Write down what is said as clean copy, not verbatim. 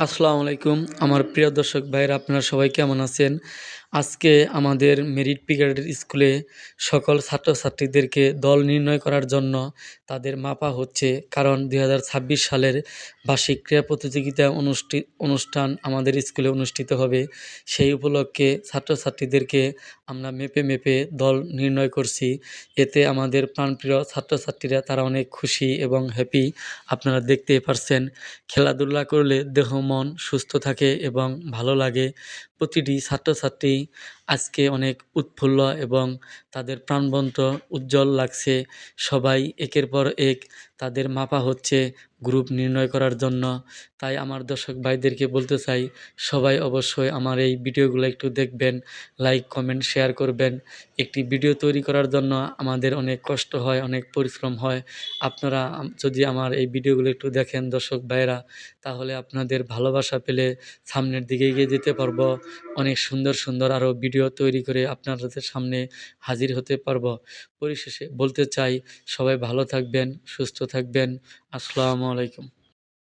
আসসালামু আলাইকুম আমার প্রিয় দর্শক ভাইরা আপনারা সবাই কেমন আছেন? আজকে আমাদের মেরিট ব্রিগেডের স্কুলে সকল ছাত্রছাত্রীদেরকে দল নির্ণয় করার জন্য তাদের মাপা হচ্ছে। কারণ ২০২৬ সালের বার্ষিক ক্রীড়া প্রতিযোগিতা অনুষ্ঠান আমাদের স্কুলে অনুষ্ঠিত হবে। সেই উপলক্ষে ছাত্রছাত্রীদেরকে আমরা মেপে দল নির্ণয় করছি। এতে আমাদের প্রাণপ্রিয় ছাত্রছাত্রীরা তারা অনেক খুশি এবং হ্যাপি। আপনারা দেখতেই পারছেন। খেলাধুলা করলে দেহ মন সুস্থ থাকে এবং ভালো লাগে। প্রতিটি ছাত্রছাত্রী আজকে অনেক উৎফুল্ল এবং তাদের প্রাণবন্ত উজ্জ্বল লাগছে। সবাই একের পর এক তাদের মাপা হচ্ছে গ্রুপ নির্ণয় করার জন্য। তাই আমার দর্শক ভাইদেরকে বলতে চাই, সবাই অবশ্যই আমার এই ভিডিওগুলো একটু দেখবেন, লাইক, কমেন্ট, শেয়ার করবেন। একটি ভিডিও তৈরি করার জন্য আমাদের অনেক কষ্ট হয়, অনেক পরিশ্রম হয়। আপনারা যদি আমার এই ভিডিওগুলো একটু দেখেন দর্শক ভাইয়েরা, তাহলে আপনাদের ভালোবাসা পেলে সামনের দিকে এগিয়ে যেতে পারবো। অনেক সুন্দর আরও ভিডিও তৈরি করে আপনাদের সামনে হাজির হতে পারবো। পরিশেষে বলতে চাই, সবাই ভালো থাকবেন, সুস্থ থাকবেন। আসসালামু আলাইকুম।